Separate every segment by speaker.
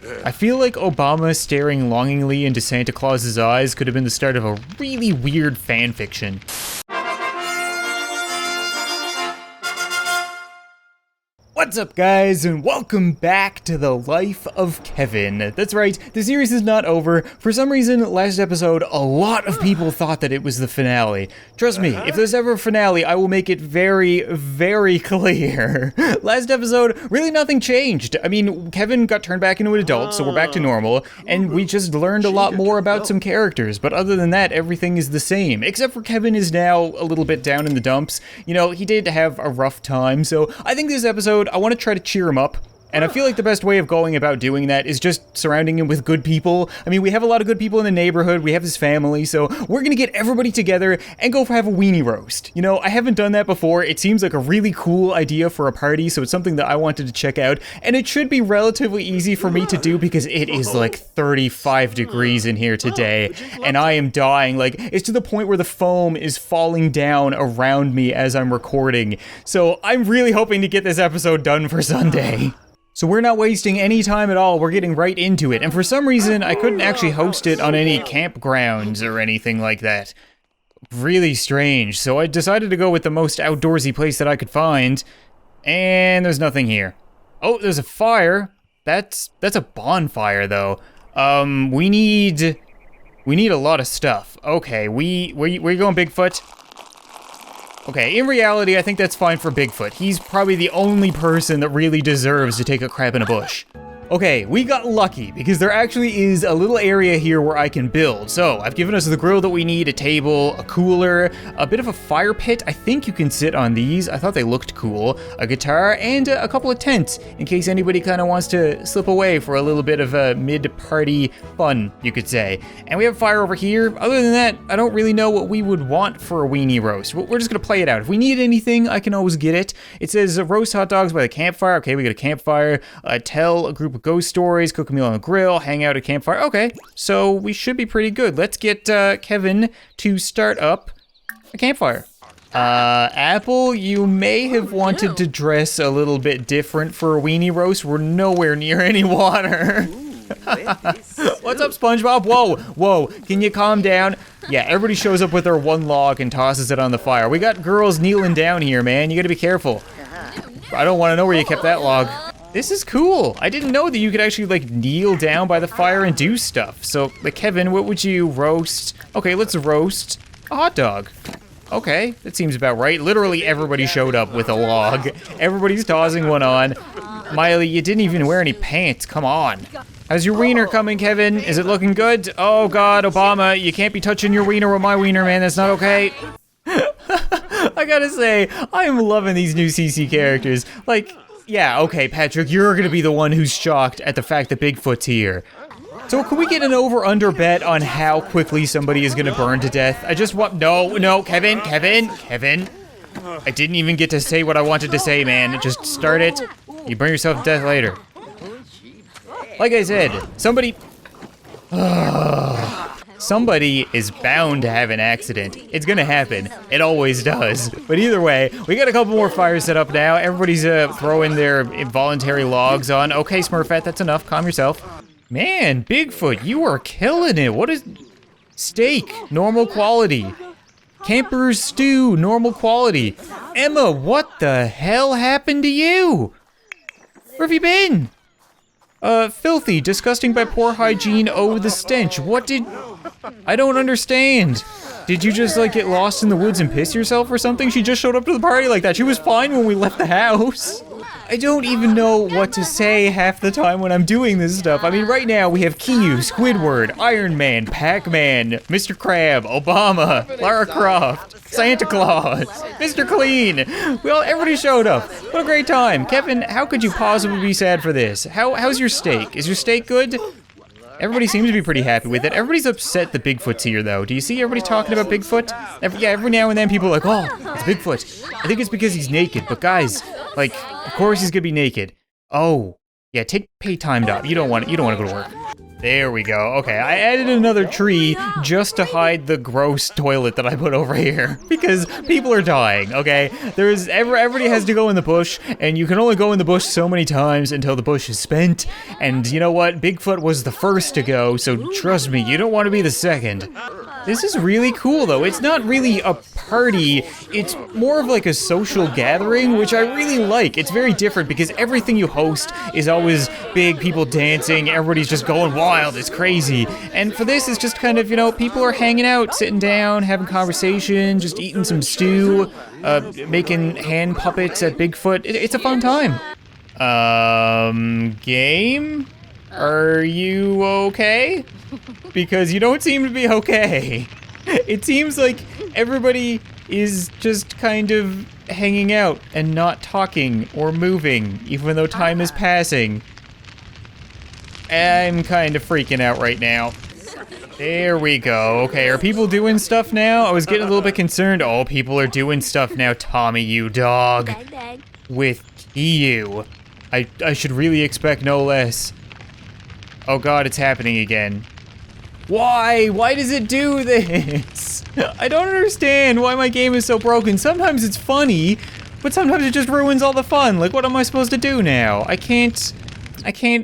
Speaker 1: I feel like Obama staring longingly into Santa Claus's eyes could have been the start of a really weird fan fiction. What's up, guys, and welcome back to The Life of Kevin. That's right, the series is not over. For some reason, last episode, a lot of people thought that it was the finale. Trust me, if there's ever a finale, I will make it very, very clear. Last episode, really nothing changed. I mean, Kevin got turned back into an adult, so we're back to normal, and we just learned a lot more about some characters. But other than that, everything is the same, except for Kevin is now a little bit down in the dumps. You know, he did have a rough time, so I think this episode, I want to try to cheer him up. And I feel like the best way of going about doing that is just surrounding him with good people. I mean, we have a lot of good people in the neighborhood, we have his family, so we're gonna get everybody together and go have a weenie roast. You know, I haven't done that before. It seems like a really cool idea for a party, so it's something that I wanted to check out. And it should be relatively easy for me to do because it is like 35 degrees in here today, and I am dying. Like, it's to the point where the foam is falling down around me as I'm recording. So I'm really hoping to get this episode done for Sunday. So we're not wasting any time at all, we're getting right into it, and for some reason I couldn't actually host it on any campgrounds or anything like that. Really strange, so I decided to go with the most outdoorsy place that I could find, and there's nothing here. Oh, there's a fire. That's a bonfire though. We need a lot of stuff. Okay, where you going, Bigfoot? Okay, in reality, I think that's fine for Bigfoot. He's probably the only person that really deserves to take a crap in a bush. Okay, we got lucky, because there actually is a little area here where I can build. So, I've given us the grill that we need, a table, a cooler, a bit of a fire pit. I think you can sit on these. I thought they looked cool. A guitar, and a couple of tents, in case anybody kind of wants to slip away for a little bit of a mid-party fun, you could say. And we have fire over here. Other than that, I don't really know what we would want for a weenie roast. We're just gonna play it out. If we need anything, I can always get it. It says roast hot dogs by the campfire. Okay, we got a campfire. Tell a group of ghost stories, cook a meal on the grill, hang out at a campfire. Okay, so we should be pretty good. Let's get Kevin to start up a campfire. Apple, you may have wanted to dress a little bit different for a weenie roast. We're nowhere near any water. What's up, SpongeBob? Whoa, can you calm down? Yeah, everybody shows up with their one log and tosses it on the fire. We got girls kneeling down here, man. You gotta be careful. I don't want to know where you kept that log. This is cool. I didn't know that you could actually like kneel down by the fire and do stuff. So, like, Kevin, what would you roast? Okay, let's roast a hot dog. Okay, that seems about right. Literally everybody showed up with a log. Everybody's tossing one on. Miley, you didn't even wear any pants. Come on. How's your wiener coming, Kevin? Is it looking good? Oh God, Obama, you can't be touching your wiener with my wiener, man. That's not okay. I gotta say, I am loving these new CC characters. Like, yeah, okay, Patrick, you're gonna be the one who's shocked at the fact that Bigfoot's here. So can we get an over-under bet on how quickly somebody is gonna burn to death? I just want, no, Kevin. I didn't even get to say what I wanted to say, man. Just start it. You burn yourself to death later. Like I said, somebody is bound to have an accident. It's gonna happen. It always does. But either way, we got a couple more fires set up now. Everybody's throwing their involuntary logs on. Okay, Smurfette, that's enough. Calm yourself. Man, Bigfoot, you are killing it. What is... Steak, normal quality. Camper's stew, normal quality. Emma, what the hell happened to you? Where have you been? Filthy, disgusting by poor hygiene, oh, the stench. What did... I don't understand. Did you just, like, get lost in the woods and piss yourself or something? She just showed up to the party like that. She was fine when we left the house. I don't even know what to say half the time when I'm doing this stuff. I mean, right now we have Caillou, Squidward, Iron Man, Pac-Man, Mr. Crab, Obama, Lara Croft, Santa Claus, Mr. Clean. Everybody showed up. What a great time. Kevin, how could you possibly be sad for this? How's your steak? Is your steak good? Everybody seems to be pretty happy with it. Everybody's upset that Bigfoot's here, though. Do you see everybody talking about Bigfoot? Every now and then people are like, oh, it's Bigfoot. I think it's because he's naked. But guys, like, of course he's gonna be naked. Oh, yeah, pay time off. You don't want to go to work. There we go. Okay, I added another tree just to hide the gross toilet that I put over here because people are dying, okay? Everybody has to go in the bush, and you can only go in the bush so many times until the bush is spent. And you know what? Bigfoot was the first to go, so trust me, you don't want to be the second. This is really cool, though. It's not really a party. It's more of like a social gathering, which I really like. It's very different because everything you host is always big, people dancing, everybody's just going wild, it's crazy. And for this, it's just kind of, you know, people are hanging out, sitting down, having conversation, just eating some stew, making hand puppets at Bigfoot. It's a fun time. Game? Are you okay? Because you don't seem to be okay. It seems like everybody is just kind of hanging out and not talking or moving, even though time is passing. I'm kind of freaking out right now. There we go. Okay, are people doing stuff now? I was getting a little bit concerned. Oh, people are doing stuff now. Tommy, you dog. With you. I should really expect no less. Oh god, it's happening again. Why? Why does it do this? I don't understand why my game is so broken. Sometimes it's funny, but sometimes it just ruins all the fun. Like, what am I supposed to do now? I can't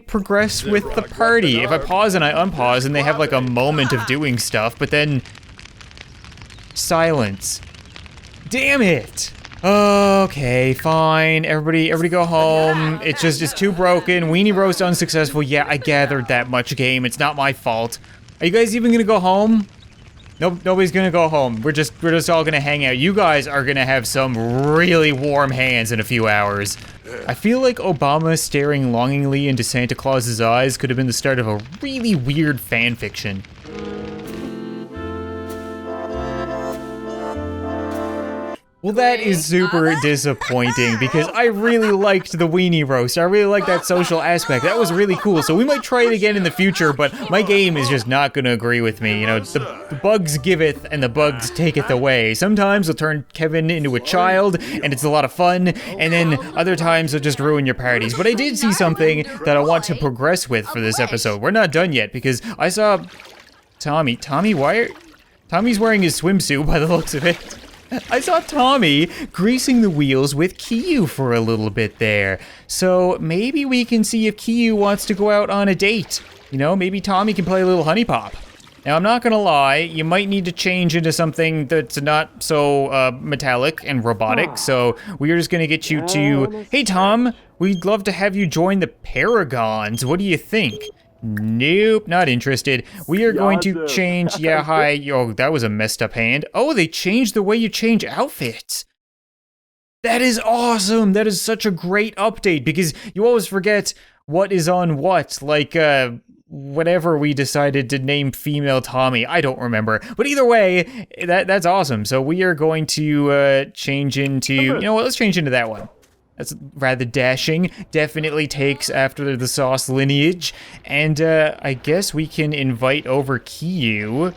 Speaker 1: progress with the party. If I pause and I unpause and they have like a moment of doing stuff, but then silence. Damn it. Okay, fine. Everybody go home. It's too broken. Weenie roast unsuccessful. Yeah, I gathered that much, game. It's not my fault. Are you guys even gonna go home? Nope, nobody's gonna go home. We're just all gonna hang out. You guys are gonna have some really warm hands in a few hours. I feel like Obama staring longingly into Santa Claus's eyes could have been the start of a really weird fan fiction. Well, that is super disappointing because I really liked the weenie roast. I really liked that social aspect. That was really cool. So we might try it again in the future, but my game is just not going to agree with me. You know, the bugs giveth and the bugs taketh away. Sometimes they'll turn Kevin into a child and it's a lot of fun, and then other times they'll just ruin your parties. But I did see something that I want to progress with for this episode. We're not done yet because I saw Tommy. Tommy's wearing his swimsuit by the looks of it. I saw Tommy greasing the wheels with Kiyu for a little bit there. So maybe we can see if Kiyu wants to go out on a date. You know, maybe Tommy can play a little honey pop. Now, I'm not gonna lie, you might need to change into something that's not so metallic and robotic. So we're just gonna get you to, hey Tom, we'd love to have you join the Paragons. What do you think? Nope, not interested. We are going to change, yeah, hi, oh, that was a messed up hand. Oh, they changed the way you change outfits. That is awesome. That is such a great update because you always forget what is on what, like, whatever we decided to name female Tommy. I don't remember. But either way, that's awesome. So we are going to change into, you know what, let's change into that one. That's rather dashing. Definitely takes after the sauce lineage. And I guess we can invite over Kiyu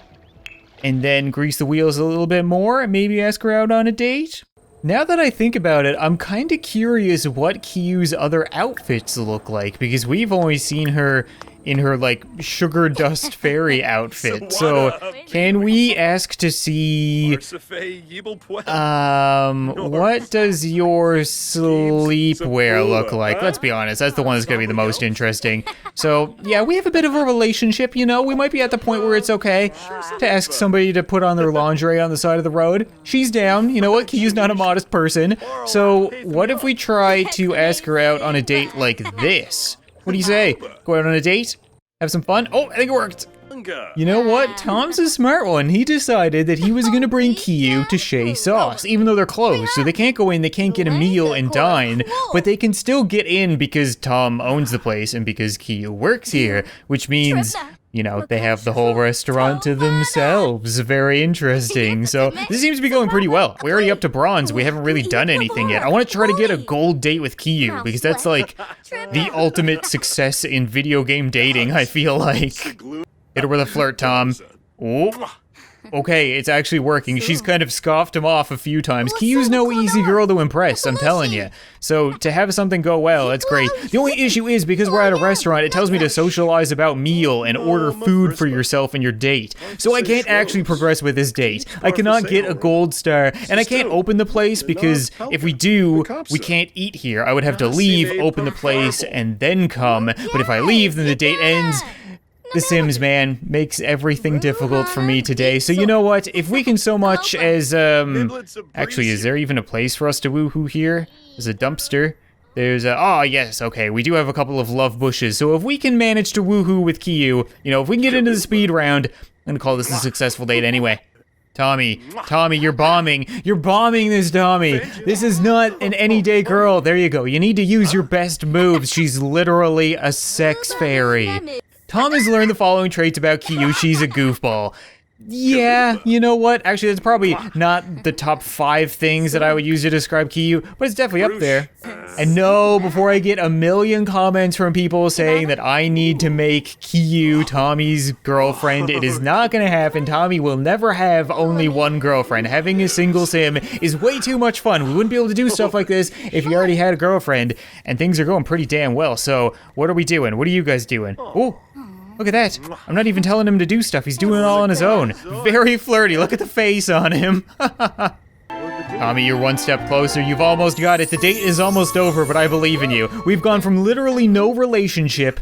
Speaker 1: and then grease the wheels a little bit more and maybe ask her out on a date. Now that I think about it, I'm kind of curious what Kiyu's other outfits look like because we've only seen her in her like sugar dust fairy outfit. So can we ask to see what does your sleepwear look like? Let's be honest, that's the one that's gonna be the most interesting. So yeah, we have a bit of a relationship, you know. We might be at the point where it's okay to ask somebody to put on their lingerie on the side of the road. She's down, you know what, Kiyu's not a modest person. So what if we try to ask her out on a date like this? What do you say? Go out on a date? Have some fun? Oh, I think it worked. You know what? Tom's a smart one. He decided that he was gonna bring Kiyu to CaptainSauce, even though they're closed. So they can't go in, they can't get a meal and dine, but they can still get in because Tom owns the place and because Kiyu works here, which means, you know, they have the whole restaurant to themselves. Very interesting. So this seems to be going pretty well. We're already up to bronze. We haven't really done anything yet. I want to try to get a gold date with Kiyu because that's like the ultimate success in video game dating, I feel like. Hit her with a flirt, Tom. Oh. okay, it's actually working. She's kind of scoffed him off a few times. Kiyu's no easy girl to impress, I'm telling you. So to have something go well, that's great. The only issue is because we're at a restaurant, it tells me to socialize about meal and order food for yourself and your date. So I can't actually progress with this date. I cannot get a gold star, and I can't open the place because if we do, we can't eat here. I would have to leave, open the place, and then come. But if I leave, then the date ends. The Sims, man, makes everything difficult for me today. So you know what? If we can so much as, actually, is there even a place for us to woohoo here? There's a dumpster. There's a, oh yes, okay, we do have a couple of love bushes. So if we can manage to woohoo with Kiyu, you know, if we can get into the speed round, I'm gonna call this a successful date anyway. Tommy, you're bombing. You're bombing this Tommy. This is not an any-day girl. There you go. You need to use your best moves. She's literally a sex fairy. Tom has learned the following traits about Kiyu. She's a goofball. Yeah, you know what? Actually, that's probably not the top 5 things that I would use to describe Kiyu, but it's definitely up there. And no, before I get a million comments from people saying that I need to make Kiyu Tommy's girlfriend, it is not gonna happen. Tommy will never have only one girlfriend. Having a single sim is way too much fun. We wouldn't be able to do stuff like this if you already had a girlfriend, and things are going pretty damn well. So, what are we doing? What are you guys doing? Oh. Look at that. I'm not even telling him to do stuff. He's doing it all on his own. Very flirty. Look at the face on him. Tommy, you're one step closer. You've almost got it. The date is almost over, but I believe in you. We've gone from literally no relationship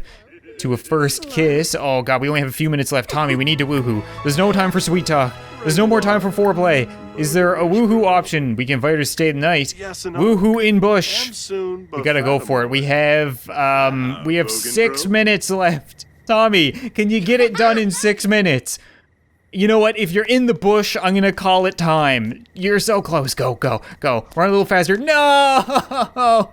Speaker 1: to a first kiss. Oh god, we only have a few minutes left. Tommy, we need to woohoo. There's no time for sweet talk. There's no more time for foreplay. Is there a woohoo option? We can invite her to stay the night. Woohoo in bush. We gotta go for it. We have 6 minutes left. Tommy, can you get it done in 6 minutes? You know what? If you're in the bush, I'm gonna call it time. You're so close. Go, go, go. Run a little faster. No!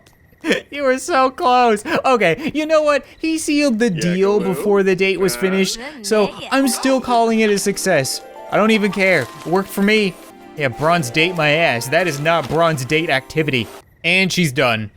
Speaker 1: You were so close. Okay, you know what? He sealed the deal before the date was finished, so I'm still calling it a success. I don't even care. It worked for me. Yeah, bronze date my ass. That is not bronze date activity. And she's done.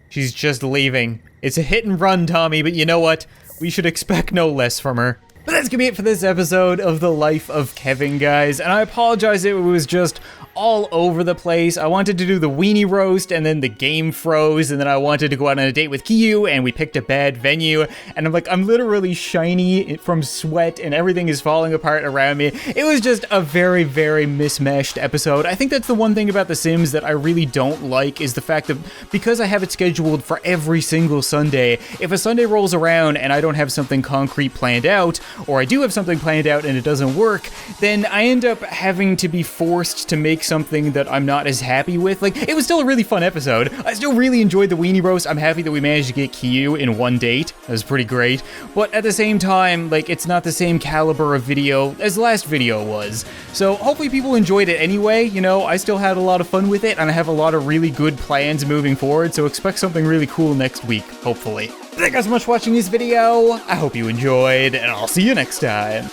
Speaker 1: She's just leaving. It's a hit and run, Tommy, but you know what? We should expect no less from her. But that's gonna be it for this episode of The Life of Kevin, guys. And I apologize, it was just all over the place. I wanted to do the weenie roast, and then the game froze, and then I wanted to go out on a date with Kiyu, and we picked a bad venue. And I'm like, I'm literally shiny from sweat, and everything is falling apart around me. It was just a very, very mismatched episode. I think that's the one thing about The Sims that I really don't like, is the fact that because I have it scheduled for every single Sunday, if a Sunday rolls around and I don't have something concrete planned out, or I do have something planned out and it doesn't work, then I end up having to be forced to make something that I'm not as happy with. Like, it was still a really fun episode. I still really enjoyed the weenie roast. I'm happy that we managed to get Kiyu in one date. That was pretty great. But at the same time, like, it's not the same caliber of video as the last video was. So hopefully people enjoyed it anyway. You know, I still had a lot of fun with it, and I have a lot of really good plans moving forward, so expect something really cool next week, hopefully. Thank you guys so much for watching this video. I hope you enjoyed, and I'll see you next time.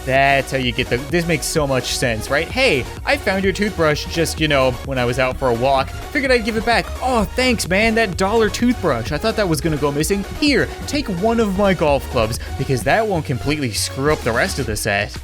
Speaker 1: That's how you get the, this makes so much sense, right? Hey, I found your toothbrush just, you know, when I was out for a walk. Figured I'd give it back. Oh, thanks, man, that $1 toothbrush. I thought that was gonna go missing. Here, take one of my golf clubs, because that won't completely screw up the rest of the set.